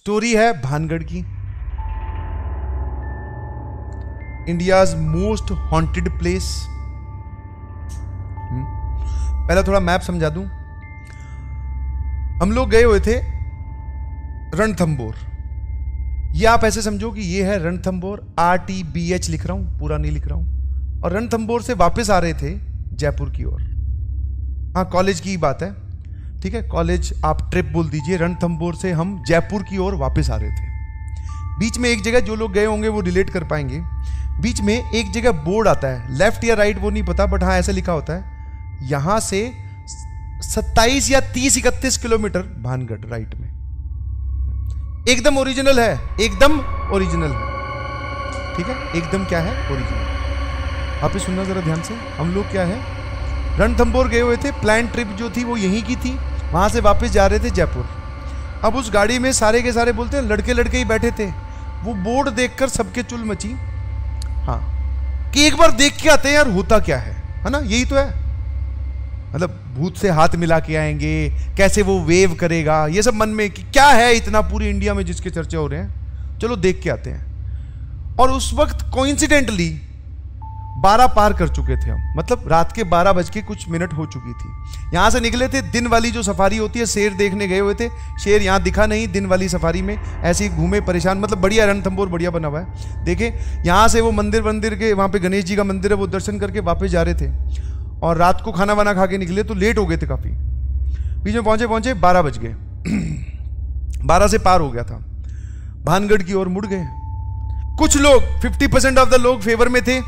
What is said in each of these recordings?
Story है भानगढ़ की, India's most haunted place. पहला थोड़ा मैप समझा दूं। हम लोग गए हुए थे रणथंबोर। ये आप ऐसे समझो कि ये है रणथंबोर, RTBH लिख रहा हूं, पूरा नहीं लिख रहा हूं। और रणथंबोर से वापस आ रहे थे जयपुर की ओर। हाँ, कॉलेज की बात है, ठीक है, कॉलेज आप ट्रिप बोल दीजिए। रणथंबोर से हम जयपुर की ओर वापस आ रहे थे। बीच में एक जगह, जो लोग गए होंगे वो रिलेट कर पाएंगे, बीच में एक जगह बोर्ड आता है, लेफ्ट या राइट वो नहीं पता, बट हाँ ऐसे लिखा होता है, यहां से 27 या 30-31 किलोमीटर भानगढ़ राइट में। एकदम ओरिजिनल है, एकदम ओरिजिनल है, ठीक है, एकदम क्या है, ओरिजिनल। आप ये सुनना जरा ध्यान से। हम लोग क्या है, रणथंबोर गए हुए थे, प्लान ट्रिप जो थी वो यहीं की थी, वहां से वापस जा रहे थे जयपुर। अब उस गाड़ी में सारे के सारे बोलते हैं लड़के लड़के ही बैठे थे। वो बोर्ड देखकर सबके चुल मची, हाँ, कि एक बार देख के आते हैं यार होता क्या है ना, यही तो है, मतलब भूत से हाथ मिला के आएंगे, कैसे वो वेव करेगा, ये सब मन में कि क्या है इतना पूरी इंडिया में जिसके चर्चे हो रहे हैं, चलो देख के आते हैं। और उस वक्त कोइंसिडेंटली 12 पार कर चुके थे हम, मतलब रात के 12 बज के कुछ मिनट हो चुकी थी। यहां से निकले थे, दिन वाली जो सफारी होती है, शेर देखने गए हुए थे, शेर यहां दिखा नहीं, दिन वाली सफारी में ऐसे ही घूमे परेशान, मतलब बढ़िया रणथंबोर बढ़िया बना हुआ है। देखे यहां से वो मंदिर के वहां पे गणेश जी का मंदिर है, वो दर्शन करके वापस जा रहे थे। और रात को खाना वाना खा के निकले तो लेट हो गए थे काफी, बीच में पहुंचे 12 बज गए। 12 से पार हो गया था, भानगढ़ की ओर मुड़ गए। कुछ लोग 50% ऑफ द लोग फेवर में थे,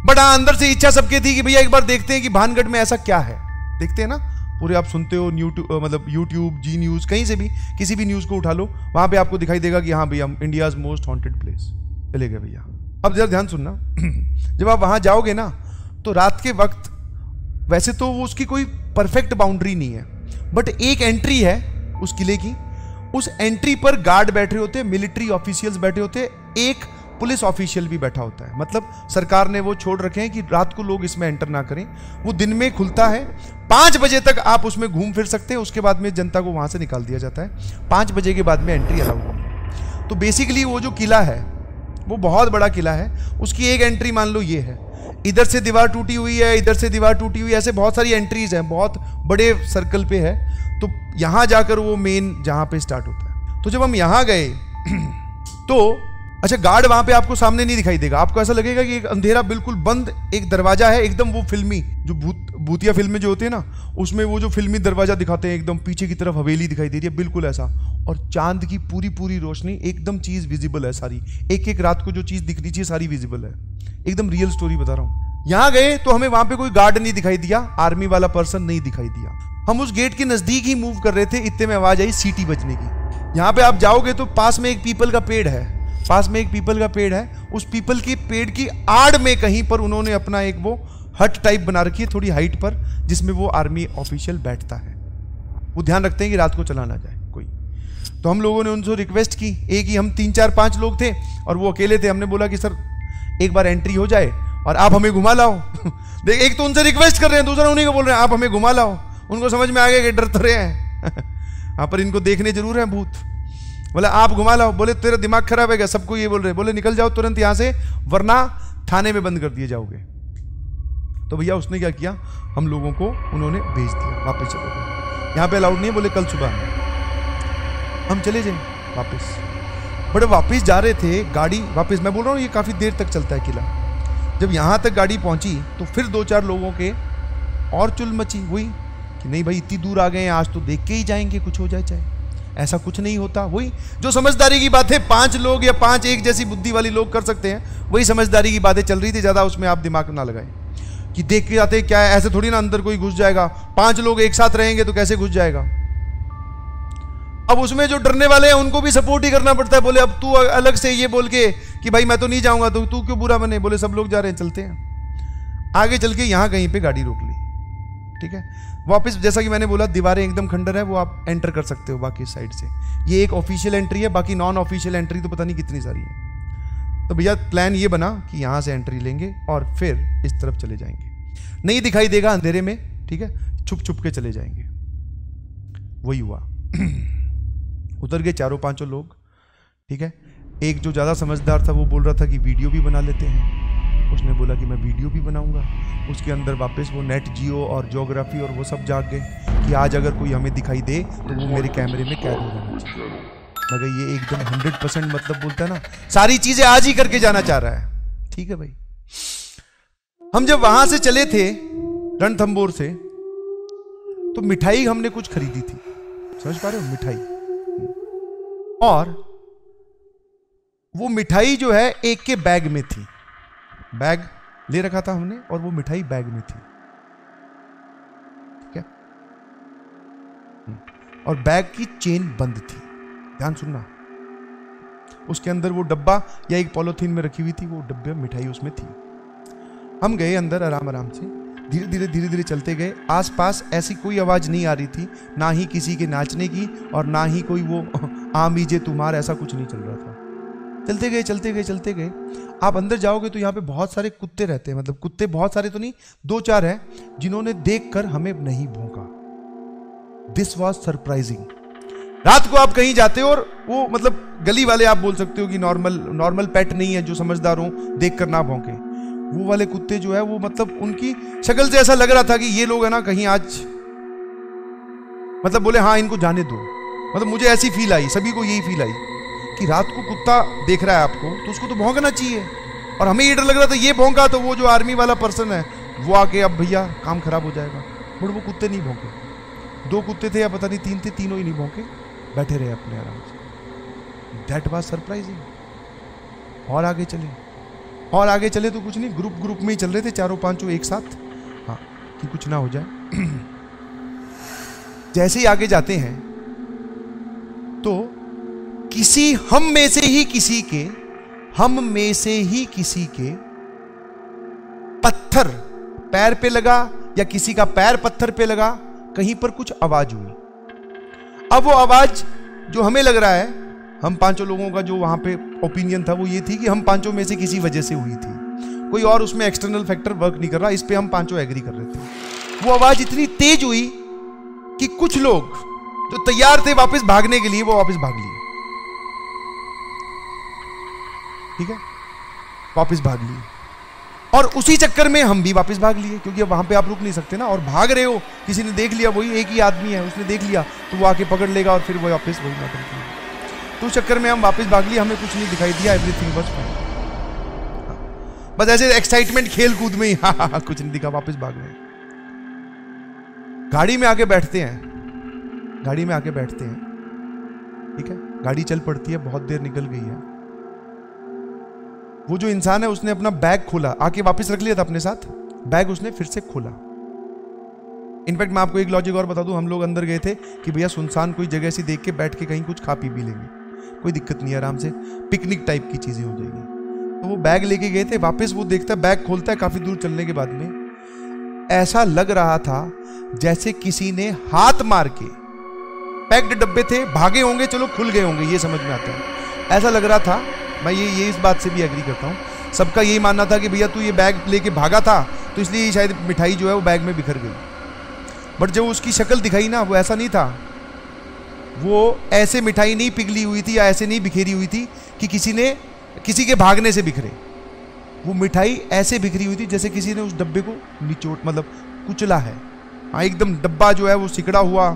बट हाँ अंदर से इच्छा सबके थी कि भैया एक बार देखते हैं कि भानगढ़ में ऐसा क्या है। देखते हैं ना, पूरे आप सुनते हो मतलब यूट्यूब, जी न्यूज, कहीं से भी किसी भी न्यूज को उठा लो, वहां पे आपको दिखाई देगा कि हाँ भैया इंडियाज मोस्ट हॉन्टेड प्लेस। चले गए भैया। अब जरा ध्यान सुनना, जब आप वहां जाओगे ना तो रात के वक्त, वैसे तो वो उसकी कोई परफेक्ट बाउंड्री नहीं है, बट एक एंट्री है उस किले की, उस एंट्री पर गार्ड बैठे होते, मिलिट्री ऑफिशियल्स बैठे होते, एक पुलिस ऑफिशियल भी बैठा होता है। मतलब सरकार ने वो छोड़ रखे हैं कि रात को लोग इसमें एंटर ना करें। वो दिन में खुलता है, 5 बजे तक आप उसमें घूम फिर सकते हैं, उसके बाद में जनता को वहां से निकाल दिया जाता है। 5 बजे के बाद में एंट्री अलाउड है। तो बेसिकली वो जो किला है वो बहुत बड़ा किला है, उसकी एक एंट्री मान लो ये है, इधर से दीवार टूटी हुई है, इधर से दीवार टूटी हुई है, ऐसे बहुत सारी एंट्रीज हैं, बहुत बड़े सर्कल पे है। तो यहां जाकर वो मेन जहां पे स्टार्ट होता है। तो जब हम यहां गए तो अच्छा, गार्ड वहां पे आपको सामने नहीं दिखाई देगा, आपको ऐसा लगेगा कि एक अंधेरा बिल्कुल बंद एक दरवाजा है, एकदम वो फिल्मी जो भूतिया फिल्में जो होती है ना, उसमें वो जो फिल्मी दरवाजा दिखाते हैं, एकदम पीछे की तरफ हवेली दिखाई दे रही है, बिल्कुल ऐसा। और चांद की पूरी रोशनी, एकदम चीज विजिबल है सारी, एक रात को जो चीज दिखनी चाहिए सारी विजिबल है, एकदम रियल स्टोरी बता रहा हूं। यहां गए तो हमें वहां पे कोई गार्ड नहीं दिखाई दिया, आर्मी वाला पर्सन नहीं दिखाई दिया। हम उस गेट के नजदीक ही मूव कर रहे थे, इतने में आवाज आई सीटी बजने की। यहां पे आप जाओगे तो पास में एक पीपल का पेड़ है, उस पीपल के पेड़ की आड़ में कहीं पर उन्होंने अपना एक वो हट टाइप बना रखी है थोड़ी हाइट पर, जिसमें वो आर्मी ऑफिशियल बैठता है। वो ध्यान रखते हैं कि रात को चला ना जाए कोई। तो हम लोगों ने उनसे रिक्वेस्ट की, एक ही हम 3 4 5 लोग थे और वो अकेले थे। हमने बोला कि सर एक बार एंट्री हो जाए और आप हमें घुमा लाओ। देख, एक तो उनसे रिक्वेस्ट कर रहे हैं, दूसरा उन्हीं को बोल रहे हैं आप हमें घुमा लाओ। उनको समझ में आ गया कि डर तो रहे हैं हाँ, पर इनको देखने जरूर हैं भूत। बोला आप घुमा लाओ। बोले तेरा दिमाग खराब है क्या, सबको ये बोल रहे। बोले निकल जाओ तुरंत यहां से, वरना थाने में बंद कर दिए जाओगे। तो भैया उसने क्या किया, हम लोगों को उन्होंने भेज दिया, वापस चलो गए, यहाँ पे अलाउड नहीं है, बोले कल सुबह आना। हम चले जाए वापस। बड़े वापस जा रहे थे, गाड़ी वापस, मैं बोल रहा हूँ ये काफी देर तक चलता है किला। जब यहाँ तक गाड़ी पहुंची तो फिर 2-4 लोगों के और चुल मची हुई कि नहीं भाई इतनी दूर आ गए हैं, आज तो देख के ही जाएंगे, कुछ हो जाए चाहे। ऐसा कुछ नहीं होता। वही जो समझदारी की बात है 5 लोग या 5 एक जैसी बुद्धि वाली लोग कर सकते हैं, वही समझदारी की बातें चल रही थी। ज्यादा उसमें आप दिमाग ना लगाएं कि देख के जाते क्या है, ऐसे थोड़ी ना अंदर कोई घुस जाएगा। 5 लोग एक साथ रहेंगे तो कैसे घुस जाएगा। अब उसमें जो डरने वाले हैं उनको भी सपोर्ट ही करना पड़ता है। बोले अब तू अलग से ये बोल के कि भाई मैं तो नहीं जाऊंगा, तो तू क्यों बुरा बने। बोले सब लोग जा रहे हैं, चलते हैं। आगे चल के यहां कहीं पे गाड़ी रोक ली, ठीक है। वापस जैसा कि मैंने बोला दीवारें एकदम खंडर है, वो आप एंटर कर सकते हो बाकी साइड से। ये एक ऑफिशियल एंट्री है, बाकी नॉन ऑफिशियल एंट्री तो पता नहीं कितनी सारी है। तो भैया प्लान ये बना कि यहां से एंट्री लेंगे और फिर इस तरफ चले जाएंगे, नहीं दिखाई देगा अंधेरे में, ठीक है, छुप छुप के चले जाएंगे। वही हुआ। उतर गए चारों पांचों लोग, ठीक है। एक जो ज़्यादा समझदार था वो बोल रहा था कि वीडियो भी बना लेते हैं। उसने बोला कि मैं वीडियो भी बनाऊंगा। उसके अंदर वापस वो नेट जियो और ज्योग्राफी और वो सब जाग गए कि आज अगर कोई हमें दिखाई दे तो वो मेरे कैमरे में कैद हो जाना चाहिए। मगर ये एकदम 100% मतलब बोलता है ना, सारी चीजें आज ही करके जाना चाह रहा है। ठीक है भाई। हम जब वहां से चले थे रणथंभौर से, तो मिठाई हमने कुछ खरीदी थी, समझ पा रहे हो, मिठाई। और वो मिठाई जो है एक के बैग में थी, बैग ले रखा था हमने और वो मिठाई बैग में थी, ठीक है। और बैग की चेन बंद थी, ध्यान सुनना। उसके अंदर वो डब्बा या एक पॉलिथीन में रखी हुई थी, वो डब्बे मिठाई उसमें थी। हम गए अंदर आराम आराम से, धीरे धीरे चलते गए। आसपास ऐसी कोई आवाज नहीं आ रही थी, ना ही किसी के नाचने की और ना ही कोई वो आमीजे तुम्हार, ऐसा कुछ नहीं चल रहा था। चलते गए। आप अंदर जाओगे तो यहाँ पे बहुत सारे कुत्ते रहते हैं, मतलब कुत्ते बहुत सारे तो नहीं, 2-4 हैं जिन्होंने देखकर हमें नहीं भौंका। This was surprising. रात को आप कहीं जाते हो और वो मतलब गली वाले आप बोल सकते हो कि नॉर्मल पेट नहीं है जो समझदार हो, देख कर ना भौंके। वो वाले कुत्ते जो है वो मतलब उनकी शक्ल से ऐसा लग रहा था कि ये लोग है ना कहीं आज मतलब बोले हाँ इनको जाने दो। मतलब मुझे ऐसी फील आई, सभी को यही फील आई कि रात को कुत्ता देख रहा है आपको तो उसको तो भौंकना चाहिए। और हमें ये डर लग रहा था ये भौंका तो वो जो आर्मी वाला पर्सन है वो आके अब भैया काम खराब हो जाएगा। बट वो कुत्ते नहीं भौंके। 2 कुत्ते थे या पता नहीं 3 थे, तीनों ही नहीं भौंके, बैठे रहे अपने आराम से। That was surprising. और आगे चले तो कुछ नहीं, ग्रुप में ही चल रहे थे, चारों पांचों एक साथ, हाँ कि कुछ ना हो जाए। जैसे ही आगे जाते हैं तो हम में से ही किसी के पत्थर पैर पे लगा या किसी का पैर पत्थर पे लगा, कहीं पर कुछ आवाज हुई। अब वो आवाज जो हमें लग रहा है, हम पांचों लोगों का जो वहां पे ओपिनियन था वो ये थी कि हम पांचों में से किसी वजह से हुई थी, कोई और उसमें एक्सटर्नल फैक्टर वर्क नहीं कर रहा। इस पे हम पांचों एग्री कर रहे थे। वो आवाज इतनी तेज हुई कि कुछ लोग जो तैयार थे वापस भागने के लिए वो वापस भाग लिए, ठीक है, वापस भाग लिए। और उसी चक्कर में हम भी वापस भाग लिए, क्योंकि अब वहां पे आप रुक नहीं सकते ना। और भाग रहे हो, किसी ने देख लिया, वही एक ही आदमी है, उसने देख लिया तो वो आके पकड़ लेगा और फिर वो वापस वही ना करेगा। तो उस चक्कर में हम वापस भाग लिए, हमें कुछ नहीं दिखाई दिया, एवरीथिंग वाज फाइन। बस ऐसे एक्साइटमेंट खेल कूद में ही कुछ नहीं दिखा, वापस भाग गए। गाड़ी में आके बैठते हैं, ठीक है, गाड़ी चल पड़ती है, बहुत देर निकल गई है। वो जो इंसान है उसने अपना बैग खोला, आके वापस रख लिया था अपने साथ, बैग उसने फिर से खोला। इनफैक्ट मैं आपको एक लॉजिक और बता दूं, हम लोग अंदर गए थे कि भैया सुनसान कोई जगह से देख के बैठ के कहीं कुछ खा पी भी लेंगे, कोई दिक्कत नहीं है, आराम से पिकनिक टाइप की चीजें हो जाएगी। तो वो बैग लेके गए थे, वापस वो देखता है बैग खोलता है, काफी दूर चलने के बाद में ऐसा लग रहा था जैसे किसी ने हाथ मार के, पैक्ड डब्बे थे, भागे होंगे, चलो खुल गए होंगे, ये समझ में आता है, ऐसा लग रहा था। मैं ये इस बात से भी एग्री करता हूँ। सबका यही मानना था कि भैया तू ये बैग लेके भागा था तो इसलिए शायद मिठाई जो है वो बैग में बिखर गई। बट जब उसकी शक्ल दिखाई ना, वो ऐसा नहीं था, वो ऐसे मिठाई नहीं पिघली हुई थी या ऐसे नहीं बिखेरी हुई थी कि किसी के भागने से बिखरे। वो मिठाई ऐसे बिखरी हुई थी जैसे किसी ने उस डब्बे को निचोड़ मतलब कुचला है। हाँ, एकदम डब्बा जो है वो सिकड़ा हुआ,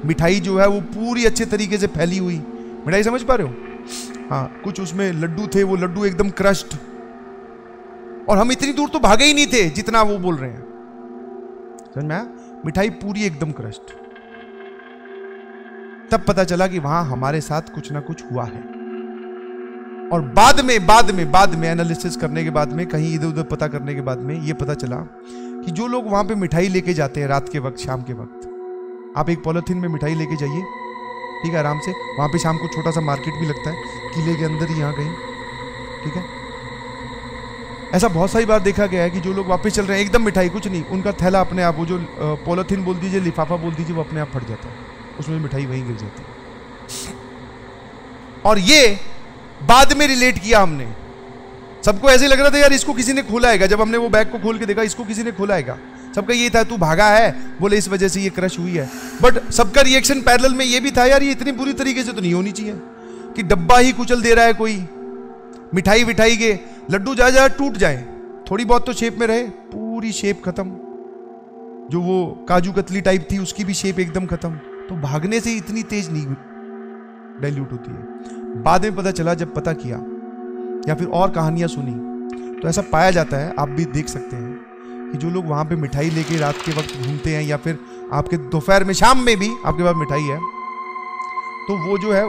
मिठाई जो है वो पूरी अच्छे तरीके से फैली हुई मिठाई, समझ पा रहे हो? हाँ, कुछ उसमें लड्डू थे, वो लड्डू एकदम क्रश्ड। और हम इतनी दूर तो भागे ही नहीं थे जितना वो बोल रहे हैं, समझ में आया? मिठाई पूरी एकदम क्रश्ड। तब पता चला कि वहां हमारे साथ कुछ ना कुछ हुआ है। और बाद में एनालिसिस करने के बाद में, कहीं इधर उधर पता करने के बाद में ये पता चला कि जो लोग वहां पे मिठाई लेके जाते हैं रात के वक्त, शाम के वक्त, आप एक पॉलिथीन में मिठाई लेके जाइए, ठीक है, आराम से। वहां पे शाम को छोटा सा मार्केट भी लगता है किले के अंदर ही, यहाँ कहीं, ठीक है। ऐसा बहुत सारी बार देखा गया है कि जो लोग वापस चल रहे हैं एकदम मिठाई कुछ नहीं, उनका थैला अपने आप, वो जो पॉलिथीन बोल दीजिए, लिफाफा बोल दीजिए, वो अपने आप फट जाता है, उसमें मिठाई वहीं गिर जाती है। और ये बाद में रिलेट किया हमने, सबको ऐसे लग रहा था यार इसको किसी ने खोला हैगा। जब हमने वो बैग को खोल के देखा, इसको किसी ने खोला हैगा, सबका ये था तू भागा है, बोले इस वजह से ये क्रश हुई है। बट सबका रिएक्शन पैरेलल में ये भी था यार ये इतनी बुरी तरीके से तो नहीं होनी चाहिए कि डब्बा ही कुचल दे रहा है कोई, मिठाई विठाई के लड्डू जा जा टूट जाए, थोड़ी बहुत तो शेप में रहे, पूरी शेप खत्म। जो वो काजू कतली टाइप थी उसकी भी शेप एकदम खत्म। तो भागने से इतनी तेज नहीं डाइल्यूट होती है। बाद में पता चला, जब पता किया या फिर और कहानियां सुनी, तो ऐसा पाया जाता है, आप भी देख सकते हैं कि जो लोग वहां पे मिठाई लेके रात के वक्त घूमते हैं या फिर आपके दोपहर में शाम में भी आपके पास मिठाई है, तो वो जो है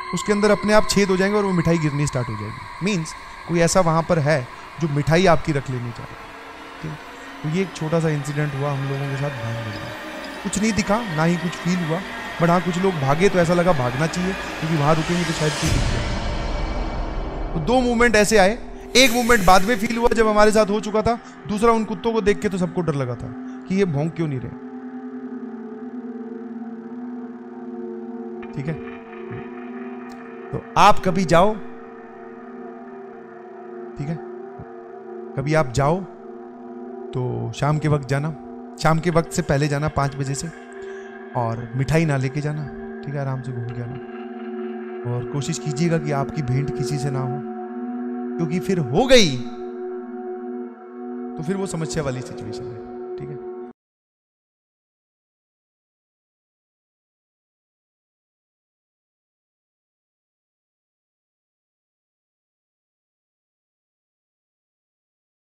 उसके अंदर अपने आप छेद हो जाएंगे और वो मिठाई गिरनी स्टार्ट हो जाएगी। मीन्स कोई ऐसा वहां पर है जो मिठाई आपकी रख लेनी चाहिए। तो ये एक छोटा सा इंसिडेंट हुआ हम लोगों के साथ भागने में। कुछ नहीं दिखा, ना ही कुछ फील हुआ, बट हाँ कुछ लोग भागे तो ऐसा लगा भागना चाहिए क्योंकि वहां रुकेंगे तो शायद कुछ दिख जाए। तो 2 मूवमेंट ऐसे आए। एक मूवमेंट बाद में फील हुआ जब हमारे साथ हो चुका था, दूसरा उन कुत्तों को देख के तो सबको डर लगा था कि ये भौंक क्यों नहीं रहे। ठीक है, तो आप कभी जाओ, ठीक है, कभी आप जाओ तो शाम के वक्त जाना, शाम के वक्त से पहले जाना 5 बजे से, और मिठाई ना लेके जाना, ठीक है, आराम से घूम के आना। और कोशिश कीजिएगा कि आपकी भेंट किसी से ना हो, क्योंकि फिर हो गई तो फिर वो समस्या वाली सिचुएशन है।